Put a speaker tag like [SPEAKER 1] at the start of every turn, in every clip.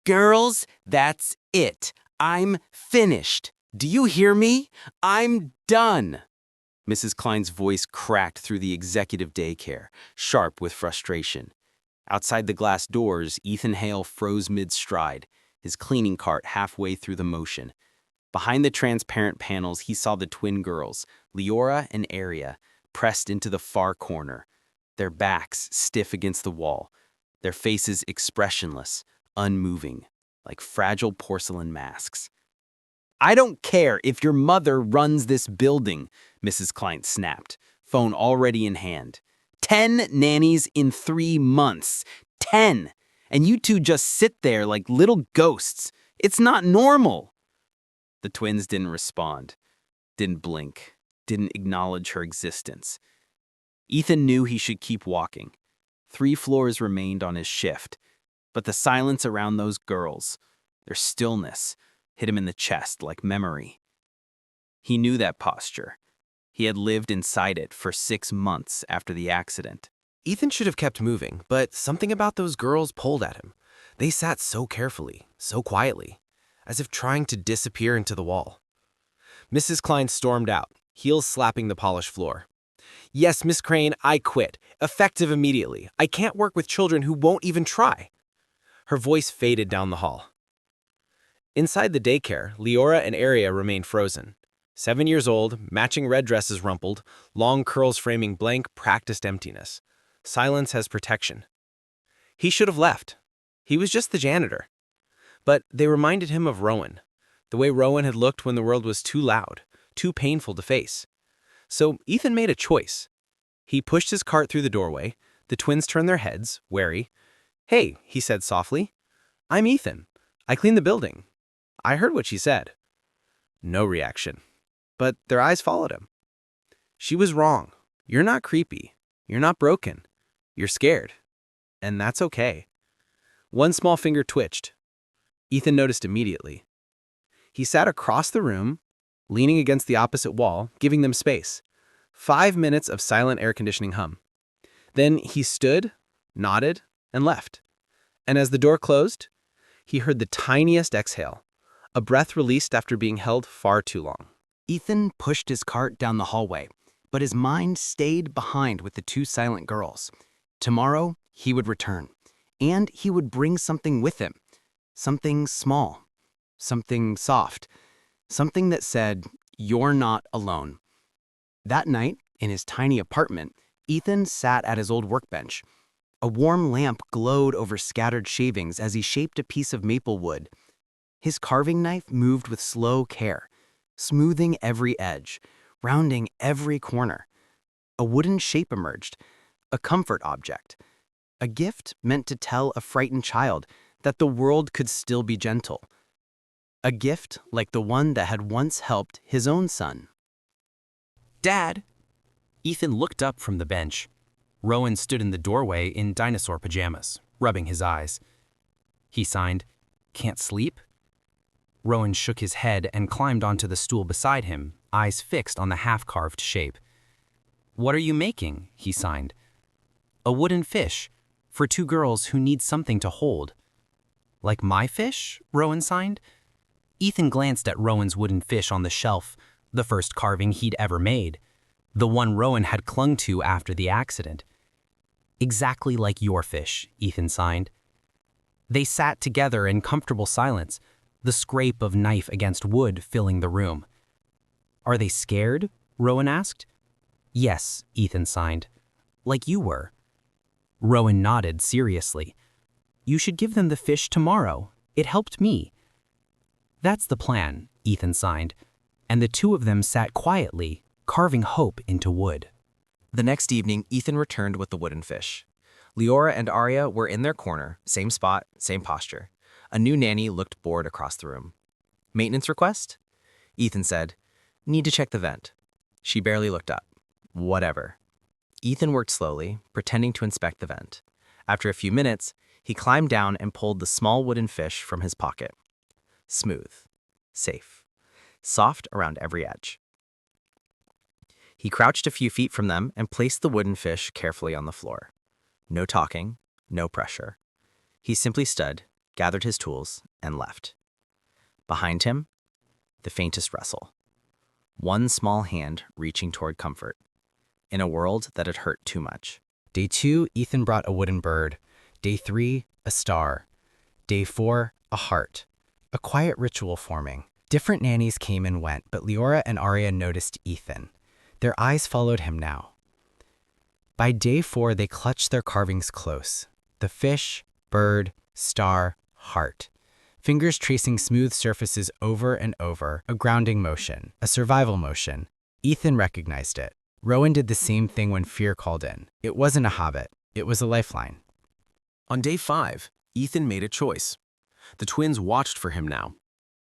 [SPEAKER 1] Girls, that's it. I'm finished. Do you hear me? I'm done. Mrs. Klein's voice cracked through the executive daycare, sharp with frustration. Outside the glass doors, Ethan Hale froze mid-stride, his cleaning cart halfway through the motion. Behind the transparent panels, he saw the twin girls, Leora and Aria, pressed into the far corner, their backs stiff against the wall, their faces expressionless, unmoving, like fragile porcelain masks. I don't care if your mother runs this building, Mrs. Klein snapped, phone already in hand. 10 nannies in 3 months. 10! And you two just sit there like little ghosts. It's not normal. The twins didn't respond, didn't blink, didn't acknowledge her existence. Ethan knew he should keep walking. 3 floors remained on his shift, but the silence around those girls, their stillness, hit him in the chest like memory. He knew that posture. He had lived inside it for 6 months after the accident.
[SPEAKER 2] Ethan should have kept moving, but something about those girls pulled at him. They sat so carefully, so quietly, as if trying to disappear into the wall. Mrs. Klein stormed out, heels slapping the polished floor. Yes, Miss Crane, I quit. Effective immediately. I can't work with children who won't even try. Her voice faded down the hall. Inside the daycare, Leora and Aria remained frozen. 7 years old, matching red dresses rumpled, long curls framing blank, practiced emptiness. Silence has protection. He should have left. He was just the janitor. But they reminded him of Rowan, the way Rowan had looked when the world was too loud, too painful to face. So Ethan made a choice. He pushed his cart through the doorway. The twins turned their heads, wary. Hey, he said softly. I'm Ethan. I cleaned the building. I heard what she said. No reaction. But their eyes followed him. She was wrong. You're not creepy. You're not broken. You're scared. And that's okay. One small finger twitched. Ethan noticed immediately. He sat across the room, leaning against the opposite wall, giving them space. 5 minutes of silent air conditioning hum. Then he stood, nodded, and left. And as the door closed, he heard the tiniest exhale, a breath released after being held far too long.
[SPEAKER 1] Ethan pushed his cart down the hallway, but his mind stayed behind with the 2 silent girls. Tomorrow, he would return, and he would bring something with him. Something small, something soft, something that said, "You're not alone." That night, in his tiny apartment, Ethan sat at his old workbench. A warm lamp glowed over scattered shavings as he shaped a piece of maple wood. His carving knife moved with slow care, smoothing every edge, rounding every corner. A wooden shape emerged, a comfort object, a gift meant to tell a frightened child that the world could still be gentle. A gift like the one that had once helped his own son.
[SPEAKER 3] Dad! Ethan looked up from the bench. Rowan stood in the doorway in dinosaur pajamas, rubbing his eyes. He signed, "Can't sleep?" Rowan shook his head and climbed onto the stool beside him, eyes fixed on the half-carved shape. "What are you making?" he signed. "A wooden fish, for 2 girls who need something to hold." "Like my fish?" Rowan signed. Ethan glanced at Rowan's wooden fish on the shelf, the first carving he'd ever made, the one Rowan had clung to after the accident. "Exactly like your fish," Ethan signed. They sat together in comfortable silence, the scrape of knife against wood filling the room. "Are they scared?" Rowan asked. "Yes," Ethan signed. "Like you were." Rowan nodded seriously. "You should give them the fish tomorrow. It helped me." "That's the plan," Ethan signed, and the 2 of them sat quietly, carving hope into wood.
[SPEAKER 2] The next evening, Ethan returned with the wooden fish. Leora and Aria were in their corner, same spot, same posture. A new nanny looked bored across the room. "Maintenance request?" Ethan said, "Need to check the vent." She barely looked up. "Whatever." Ethan worked slowly, pretending to inspect the vent. After a few minutes, he climbed down and pulled the small wooden fish from his pocket. Smooth, safe, soft around every edge. He crouched a few feet from them and placed the wooden fish carefully on the floor. No talking, no pressure. He simply stood,
[SPEAKER 4] gathered his tools, and left. Behind him, the faintest rustle. One small hand reaching toward comfort, in a world that had hurt too much.
[SPEAKER 2] Day 2, Ethan brought a wooden bird. Day 3, a star. Day 4, a heart. A quiet ritual forming. Different nannies came and went, but Leora and Arya noticed Ethan. Their eyes followed him now. By day 4, they clutched their carvings close. The fish, bird, star, heart. Fingers tracing smooth surfaces over and over, a grounding motion, a survival motion. Ethan recognized it. Rowan did the same thing when fear called in. It wasn't a habit, it was a lifeline.
[SPEAKER 3] On day 5, Ethan made a choice. The twins watched for him now.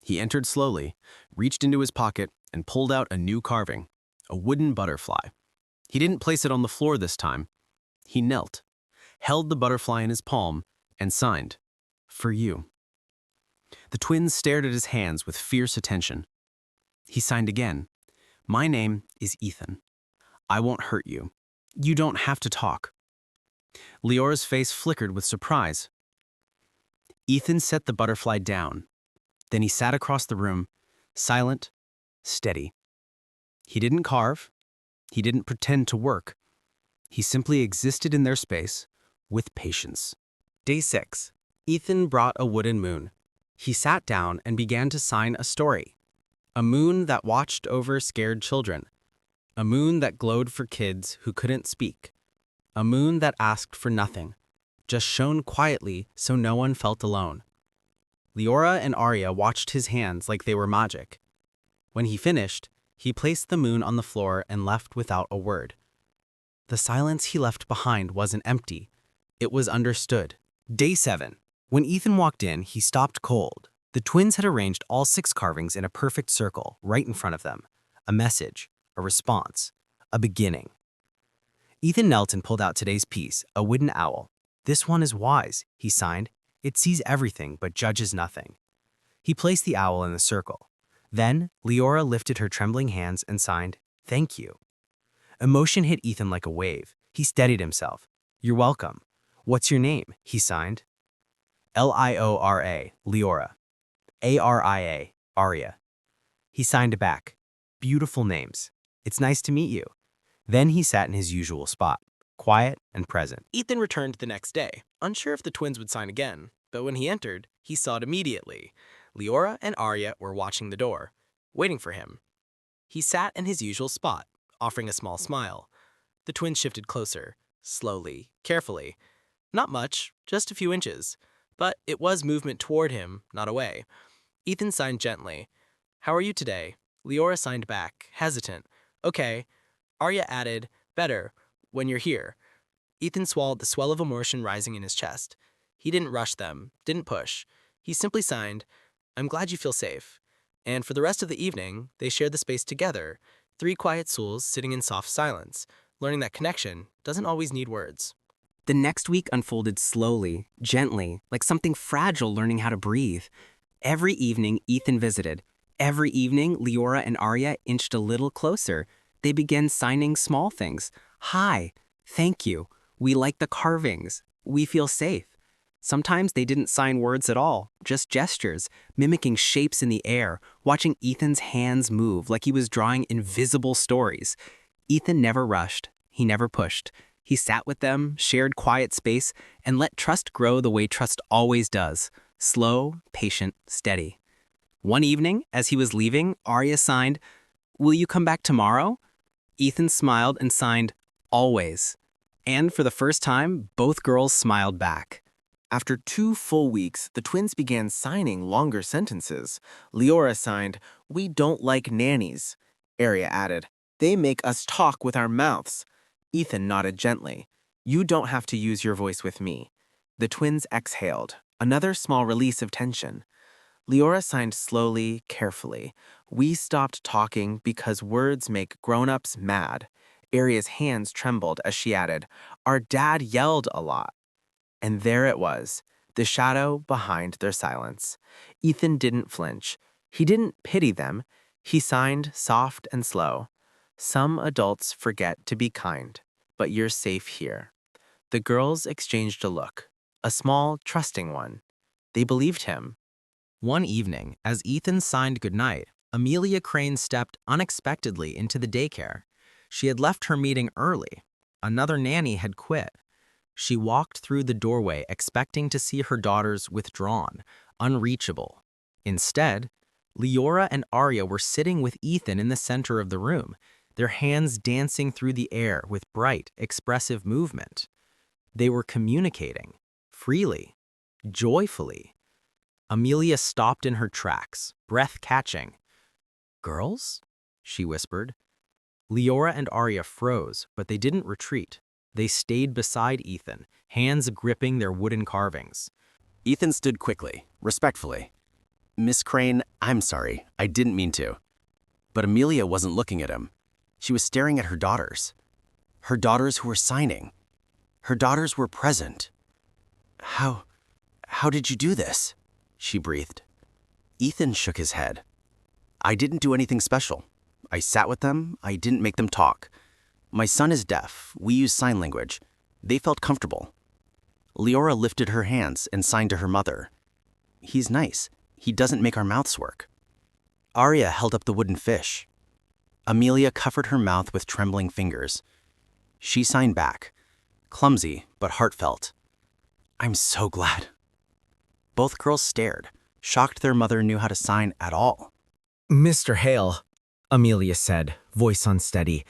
[SPEAKER 3] He entered slowly, reached into his pocket, and pulled out a new carving, a wooden butterfly. He didn't place it on the floor this time. He knelt, held the butterfly in his palm, and signed, "For you." The twins stared at his hands with fierce attention. He signed again, "My name is Ethan. I won't hurt you. You don't have to talk." Leora's face flickered with surprise. Ethan set the butterfly down. Then he sat across the room, silent, steady. He didn't carve. He didn't pretend to work. He simply existed in their space with patience. Day 6. Ethan brought a wooden moon. He sat down and began to sign a story. A moon that watched over scared children. A moon that glowed for kids who couldn't speak. A moon that asked for nothing, just shone quietly so no one felt alone. Leora and Arya watched his hands like they were magic. When he finished, he placed the moon on the floor and left without a word. The silence he left behind wasn't empty. It was understood. Day 7. When Ethan walked in, he stopped cold. The twins had arranged all 6 carvings in a perfect circle right in front of them. A message, a response, a beginning. Ethan knelt and pulled out today's piece, a wooden owl. "This one is wise," he signed. "It sees everything but judges nothing." He placed the owl in the circle. Then, Leora lifted her trembling hands and signed, "Thank you." Emotion hit Ethan like a wave. He steadied himself. "You're welcome. What's your name?" he signed. Liora, Leora. Aria, Arya. He signed back. "Beautiful names. It's nice to meet you." Then he sat in his usual spot, quiet and present. Ethan returned the next day, unsure if the twins would sign again, but when he entered, he saw it immediately. Leora and Arya were watching the door, waiting for him. He sat in his usual spot, offering a small smile. The twins shifted closer, slowly, carefully. Not much, just a few inches, but it was movement toward him, not away. Ethan signed gently. "How are you today?" Leora signed back, hesitant. "Okay." Arya added, "Better, when you're here." Ethan swallowed the swell of emotion rising in his chest. He didn't rush them, didn't push. He simply signed, "I'm glad you feel safe." And for the rest of the evening, they shared the space together, 3 quiet souls sitting in soft silence, learning that connection doesn't always need words. The next week unfolded slowly, gently, like something fragile learning how to breathe. Every evening, Ethan visited. Every evening, Leora and Arya inched a little closer. They began signing small things. "Hi, thank you, we like the carvings, we feel safe." Sometimes they didn't sign words at all, just gestures, mimicking shapes in the air, watching Ethan's hands move like he was drawing invisible stories. Ethan never rushed, he never pushed. He sat with them, shared quiet space, and let trust grow the way trust always does. Slow, patient, steady. One evening, as he was leaving, Arya signed, "Will you come back tomorrow?" Ethan smiled and signed, "Always." And for the first time, both girls smiled back. After 2 full weeks, the twins began signing longer sentences. Leora signed, "We don't like nannies." Arya added, "They make us talk with our mouths." Ethan nodded gently. "You don't have to use your voice with me." The twins exhaled, another small release of tension. Leora signed slowly, carefully. "We stopped talking because words make grown-ups mad." Arya's hands trembled as she added, "Our dad yelled a lot." And there it was, the shadow behind their silence. Ethan didn't flinch. He didn't pity them. He signed soft and slow. "Some adults forget to be kind, but you're safe here." The girls exchanged a look, a small, trusting one.
[SPEAKER 4] They believed him. One evening, as Ethan signed goodnight, Amelia Crane stepped unexpectedly into the daycare. She had left her meeting early. Another nanny had quit. She walked through the doorway expecting to see her daughters withdrawn, unreachable. Instead, Leora and Arya were sitting with Ethan in the center of the room, their hands dancing through the air with bright, expressive movement. They were communicating, freely, joyfully. Amelia stopped in her tracks, breath catching. "Girls?" she whispered. Leora and Arya froze, but they didn't retreat. They stayed beside Ethan, hands gripping their wooden carvings.
[SPEAKER 2] Ethan stood quickly, respectfully. "Miss Crane, I'm sorry, I didn't mean to." But Amelia wasn't looking at him. She was staring at her daughters. Her daughters who were signing. Her daughters were present. How did you do this?" she breathed. Ethan shook his head. "I didn't do anything special. I sat with them, I didn't make them talk. My son is deaf, we use sign language. They felt comfortable." Leora lifted her hands and signed to her mother. "He's nice. He doesn't make our mouths work." Arya held up the wooden fish. Amelia covered her mouth with trembling fingers. She signed back, clumsy but heartfelt. "I'm so glad." Both girls stared, shocked their mother knew how to sign at all.
[SPEAKER 5] "Mr. Hale," Amelia said, voice unsteady,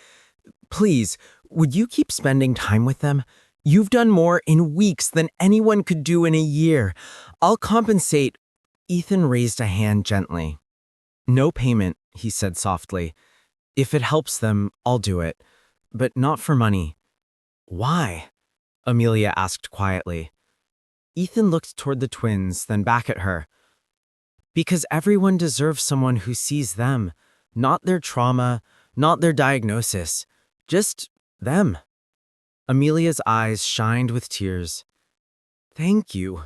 [SPEAKER 5] "please, would you keep spending time with them? You've done more in weeks than anyone could do in a year. I'll compensate." Ethan raised a hand gently. "No payment," he said softly. "If it helps them, I'll do it. But not for money." "Why?" Amelia asked quietly. Ethan looked toward the twins, then back at her. "Because everyone deserves someone who sees them, not their trauma, not their diagnosis, just them." Amelia's eyes shined with tears. "Thank you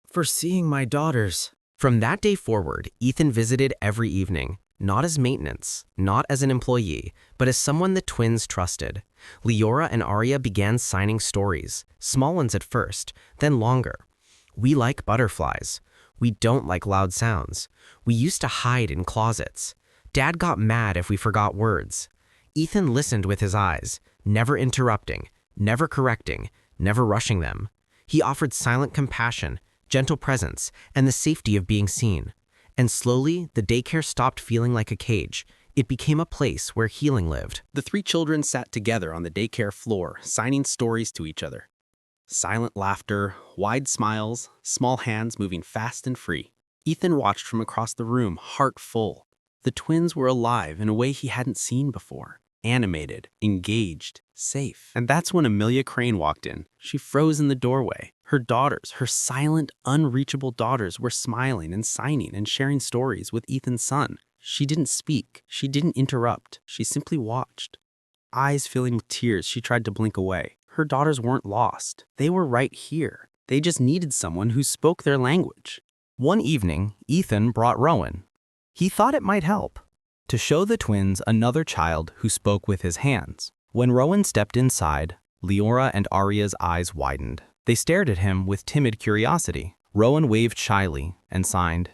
[SPEAKER 5] for seeing my daughters."
[SPEAKER 3] From that day forward, Ethan visited every evening, not as maintenance, not as an employee, but as someone the twins trusted. Leora and Arya began signing stories, small ones at first, then longer. "We like butterflies. We don't like loud sounds. We used to hide in closets. Dad got mad if we forgot words." Ethan listened with his eyes, never interrupting, never correcting, never rushing them. He offered silent compassion, gentle presence, and the safety of being seen. And slowly, the daycare stopped feeling like a cage. It became a place where healing lived.
[SPEAKER 1] The three children sat together on the daycare floor, signing stories to each other. Silent laughter, wide smiles, small hands moving fast and free. Ethan watched from across the room, heart full. The twins were alive in a way he hadn't seen before. Animated, engaged, safe. And that's when Amelia Crane walked in. She froze in the doorway. Her daughters, her silent, unreachable daughters, were smiling and signing and sharing stories with Ethan's son. She didn't speak. She didn't interrupt. She simply watched. Eyes filling with tears, she tried to blink away. Her daughters weren't lost. They were right here. They just needed someone who spoke their language. One evening, Ethan brought Rowan. He thought it might help to show the twins another child who spoke with his hands. When Rowan stepped inside, Leora and Arya's eyes widened. They stared at him with timid curiosity. Rowan waved shyly and signed,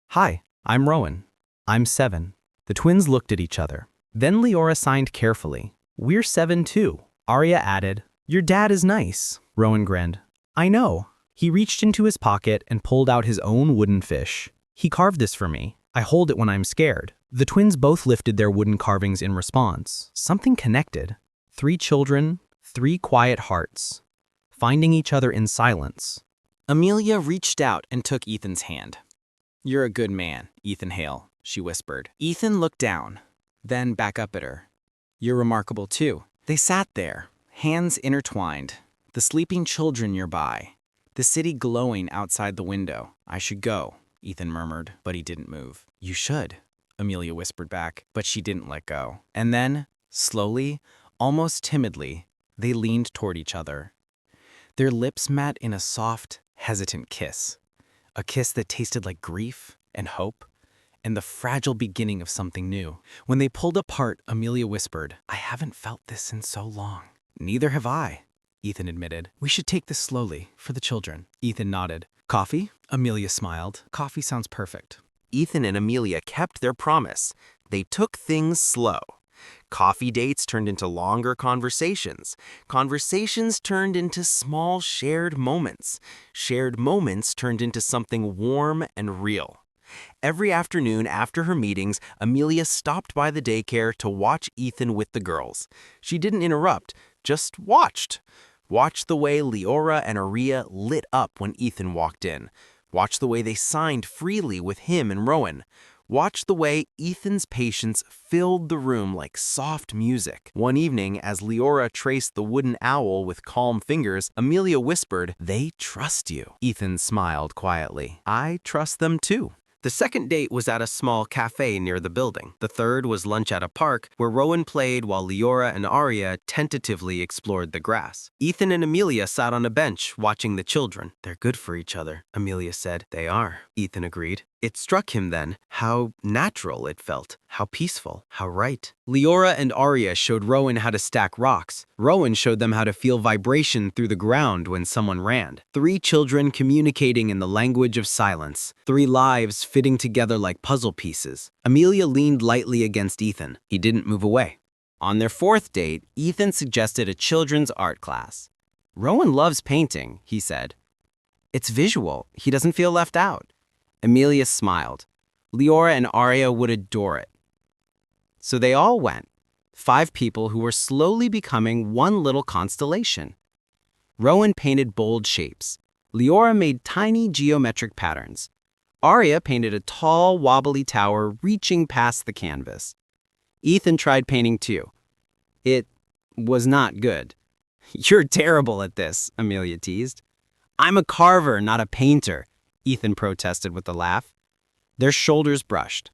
[SPEAKER 1] "Hi, I'm Rowan. I'm 7. The twins looked at each other. Then Leora signed carefully, "We're 7 too." Arya added, "Your dad is nice." Rowan grinned, "I know." He reached into his pocket and pulled out his own wooden fish. "He carved this for me. I hold it when I'm scared." The twins both lifted their wooden carvings in response. Something connected. 3 children, 3 quiet hearts, finding each other in silence. Amelia reached out and took Ethan's hand. "You're a good man, Ethan Hale," she whispered. Ethan looked down, then back up at her. "You're remarkable too." They sat there, hands intertwined, the sleeping children nearby, the city glowing outside the window. "I should go," Ethan murmured, but he didn't move. "You should," Amelia whispered back, but she didn't let go. And then, slowly, almost timidly, they leaned toward each other. Their lips met in a soft, hesitant kiss. A kiss that tasted like grief and hope and the fragile beginning of something new. When they pulled apart, Amelia whispered, "I haven't felt this in so long." "Neither have I," Ethan admitted. "We should take this slowly, for the children." Ethan nodded.
[SPEAKER 2] Coffee? Amelia smiled. Coffee sounds perfect.
[SPEAKER 1] Ethan and Amelia kept their promise. They took things slow. Coffee dates turned into longer conversations. Conversations turned into small shared moments. Shared moments turned into something warm and real. Every afternoon after her meetings, Amelia stopped by the daycare to watch Ethan with the girls. She didn't interrupt, just watched. Watched the way Leora and Aria lit up when Ethan walked in. Watched the way they signed freely with him and Rowan. Watched the way Ethan's patience filled the room like soft music. One evening, as Leora traced the wooden owl with calm fingers, Amelia whispered, "They trust you." Ethan smiled quietly. "I trust them too." The second date was at a small cafe near the building. The third was lunch at a park where Rowan played while Leora and Aria tentatively explored the grass. Ethan and Amelia sat on a bench watching the children. "They're good for each other," Amelia said. "They are," Ethan agreed. It struck him then how natural it felt, how peaceful, how right. Leora and Aria showed Rowan how to stack rocks. Rowan showed them how to feel vibration through the ground when someone ran. 3 children communicating in the language of silence. 3 lives fitting together like puzzle pieces. Amelia leaned lightly against Ethan. He didn't move away. On their 4th date, Ethan suggested a children's art class. "Rowan loves painting," he said. "It's visual. He doesn't feel left out." Amelia smiled. Leora and Aria would adore it. So they all went. 5 people who were slowly becoming one little constellation. Rowan painted bold shapes. Leora made tiny geometric patterns. Aria painted a tall, wobbly tower reaching past the canvas. Ethan tried painting too. It was not good. "You're terrible at this," Amelia teased. "I'm a carver, not a painter," Ethan protested with a laugh. Their shoulders brushed.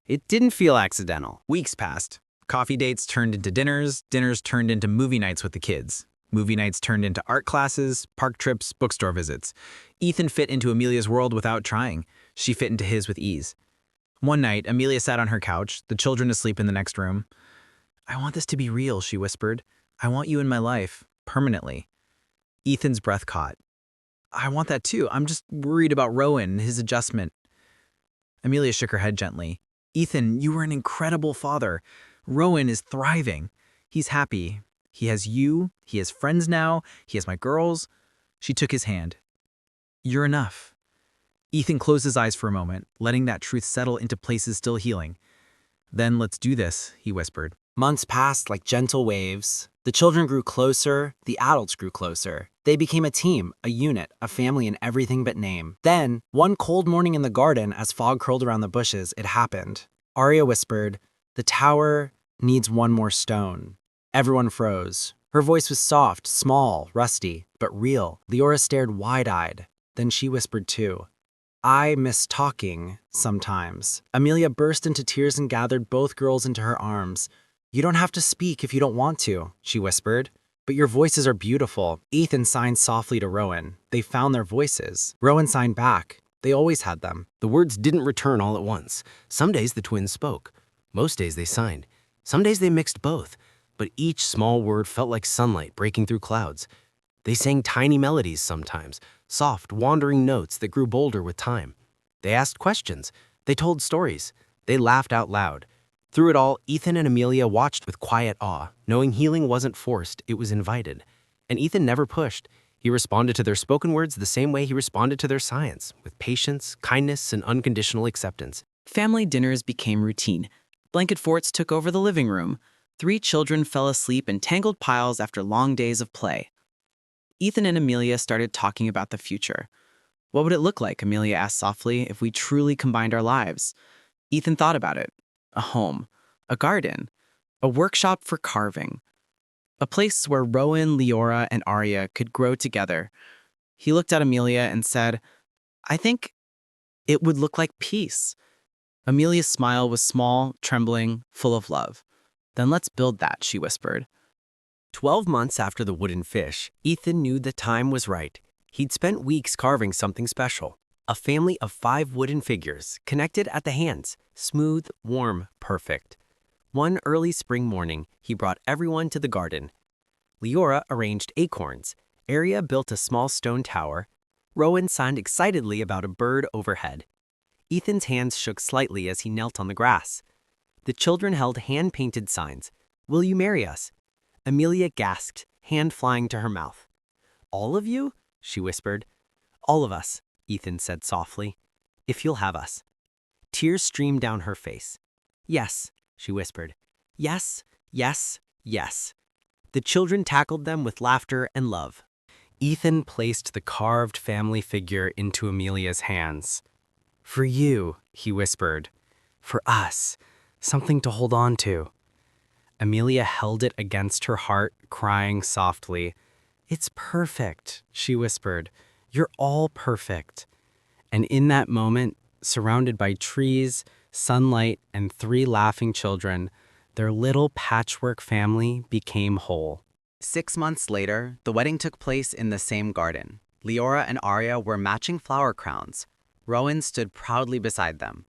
[SPEAKER 1] It didn't feel accidental.
[SPEAKER 4] Weeks passed. Coffee dates turned into dinners, dinners turned into movie nights with the kids. Movie nights turned into art classes, park trips, bookstore visits. Ethan fit into Amelia's world without trying. She fit into his with ease. One night, Amelia sat on her couch, the children asleep in the next room. "I want this to be real," she whispered. "I want you in my life, permanently." Ethan's breath caught. "I want that too. I'm just worried about Rowan and his adjustment." Amelia shook her head gently. "Ethan, you were an incredible father. Rowan is thriving. He's happy. He has you. He has friends now. He has my girls." She took his hand. "You're enough." Ethan closed his eyes for a moment, letting that truth settle into places still healing. "Then let's do this," he whispered.
[SPEAKER 5] Months passed like gentle waves. The children grew closer, the adults grew closer. They became a team, a unit, a family in everything but name. Then, one cold morning in the garden, as fog curled around the bushes, it happened. Aria whispered, "The tower needs one more stone." Everyone froze. Her voice was soft, small, rusty, but real. Leora stared wide-eyed. Then she whispered too. "I miss talking sometimes." Amelia burst into tears and gathered both girls into her arms. "You don't have to speak if you don't want to," she whispered. "But your voices are beautiful." Ethan signed softly to Rowan. They found their voices. Rowan signed back. They always had them.
[SPEAKER 1] The words didn't return all at once. Some days the twins spoke. Most days they signed. Some days they mixed both. But each small word felt like sunlight breaking through clouds. They sang tiny melodies sometimes, soft, wandering notes that grew bolder with time. They asked questions. They told stories. They laughed out loud. Through it all, Ethan and Amelia watched with quiet awe, knowing healing wasn't forced, it was invited. And Ethan never pushed. He responded to their spoken words the same way he responded to their science, with patience, kindness, and unconditional acceptance.
[SPEAKER 6] Family dinners became routine. Blanket forts took over the living room. 3 children fell asleep in tangled piles after long days of play. Ethan and Amelia started talking about the future. What would it look like, Amelia asked softly, if we truly combined our lives? Ethan thought about it. A home, a garden, a workshop for carving, a place where Rowan, Leora, and Aria could grow together. He looked at Amelia and said, "I think it would look like peace." Amelia's smile was small, trembling, full of love. "Then let's build that," she whispered.
[SPEAKER 1] 12 months after the wooden fish, Ethan knew the time was right. He'd spent weeks carving something special. A family of 5 wooden figures, connected at the hands, smooth, warm, perfect. One early spring morning, he brought everyone to the garden. Leora arranged acorns, Aria built a small stone tower,
[SPEAKER 4] Rowan signed excitedly about a bird overhead. Ethan's hands shook slightly as he knelt on the grass. The children held hand-painted signs. "Will you marry us?" Amelia gasped, hand flying to her mouth. "All of you?" she whispered. "All of us," Ethan said softly. "If you'll have us." Tears streamed down her face. "Yes," she whispered. "Yes, yes, yes." The children tackled them with laughter and love. Ethan placed the carved family figure into Amelia's hands. "For you," he whispered. "For us. Something to hold on to." Amelia held it against her heart, crying softly. "It's perfect," she whispered. "You're all perfect." And in that moment, surrounded by trees, sunlight, and 3 laughing children, their little patchwork family became whole. 6 months later, the wedding took place in the same garden. Leora and Arya wore matching flower crowns. Rowan stood proudly beside them.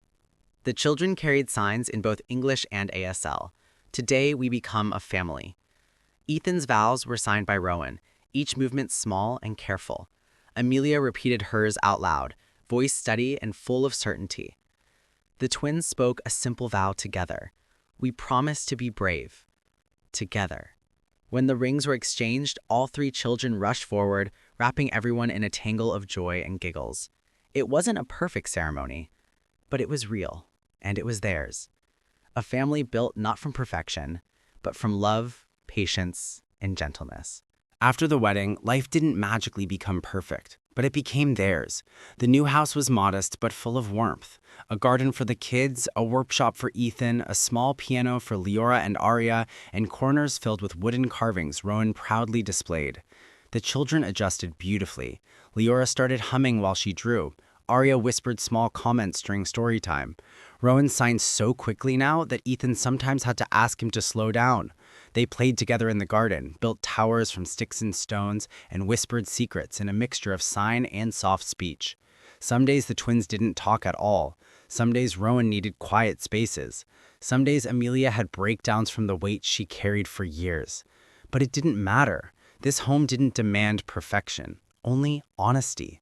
[SPEAKER 4] The children carried signs in both English and ASL. "Today we become a family." Ethan's vows were signed by Rowan, each movement small and careful. Amelia repeated hers out loud, voice steady and full of certainty. The twins spoke a simple vow together. "We promise to be brave." Together. When the rings were exchanged, all 3 children rushed forward, wrapping everyone in a tangle of joy and giggles. It wasn't a perfect ceremony, but it was real, and it was theirs. A family built not from perfection, but from love, patience, and gentleness. After the wedding, life didn't magically become perfect, but it became theirs. The new house was modest but full of warmth. A garden for the kids, a workshop for Ethan, a small piano for Leora and Arya, and corners filled with wooden carvings Rowan proudly displayed. The children adjusted beautifully. Leora started humming while she drew. Arya whispered small comments during story time. Rowan signed so quickly now that Ethan sometimes had to ask him to slow down. They played together in the garden, built towers from sticks and stones, and whispered secrets in a mixture of sign and soft speech. Some days the twins didn't talk at all. Some days Rowan needed quiet spaces. Some days Amelia had breakdowns from the weight she carried for years. But it didn't matter. This home didn't demand perfection, only honesty.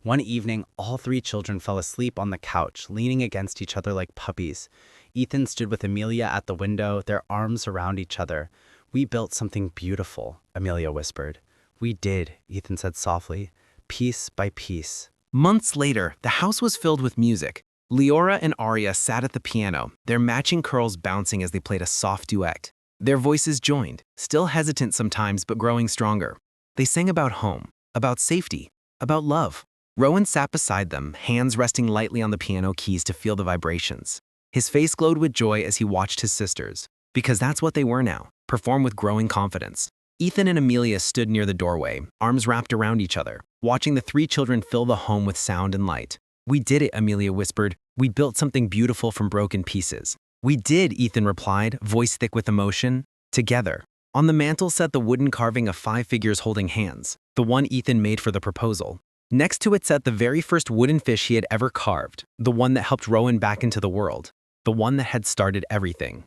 [SPEAKER 4] One evening, all 3 children fell asleep on the couch, leaning against each other like puppies. Ethan stood with Amelia at the window, their arms around each other. "We built something beautiful," Amelia whispered. "We did," Ethan said softly, "piece by piece."
[SPEAKER 2] Months later, the house was filled with music. Leora and Arya sat at the piano, their matching curls bouncing as they played a soft duet. Their voices joined, still hesitant sometimes but growing stronger. They sang about home, about safety, about love. Rowan sat beside them, hands resting lightly on the piano keys to feel the vibrations. His face glowed with joy as he watched his sisters, because that's what they were now, perform with growing confidence. Ethan and Amelia stood near the doorway, arms wrapped around each other, watching the 3 children fill the home with sound and light. "We did it," Amelia whispered. "We built something beautiful from broken pieces." "We did," Ethan replied, voice thick with emotion. "Together." On the mantel sat the wooden carving of 5 figures holding hands, the one Ethan made for the proposal. Next to it sat the very first wooden fish he had ever carved, the one that helped Rowan back into the world, the one that had started everything.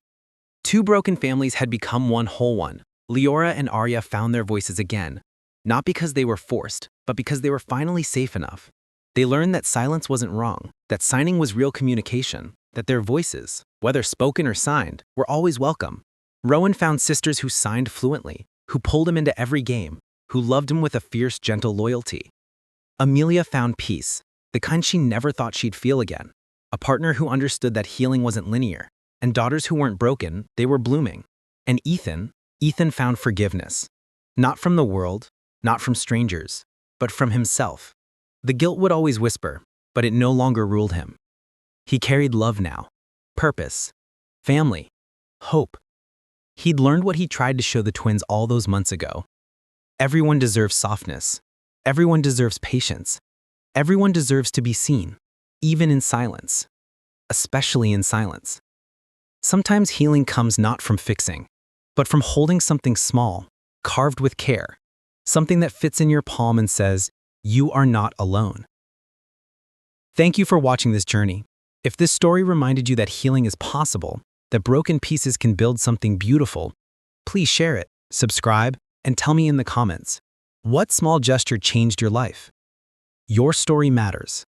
[SPEAKER 2] 2 broken families had become one whole one. Leora and Arya found their voices again, not because they were forced, but because they were finally safe enough. They learned that silence wasn't wrong, that signing was real communication, that their voices, whether spoken or signed, were always welcome. Rowan found sisters who signed fluently, who pulled him into every game, who loved him with a fierce, gentle loyalty. Amelia found peace, the kind she never thought she'd feel again. A partner who understood that healing wasn't linear, and daughters who weren't broken, they were blooming. And Ethan found forgiveness. Not from the world, not from strangers, but from himself. The guilt would always whisper, but it no longer ruled him. He carried love now, purpose, family, hope. He'd learned what he tried to show the twins all those months ago. Everyone deserves softness. Everyone deserves patience. Everyone deserves to be seen, even in silence, especially in silence. Sometimes healing comes not from fixing, but from holding something small, carved with care, something that fits in your palm and says, "You are not alone." Thank you for watching this journey. If this story reminded you that healing is possible, that broken pieces can build something beautiful, please share it, subscribe, and tell me in the comments, what small gesture changed your life?
[SPEAKER 7] Your story matters.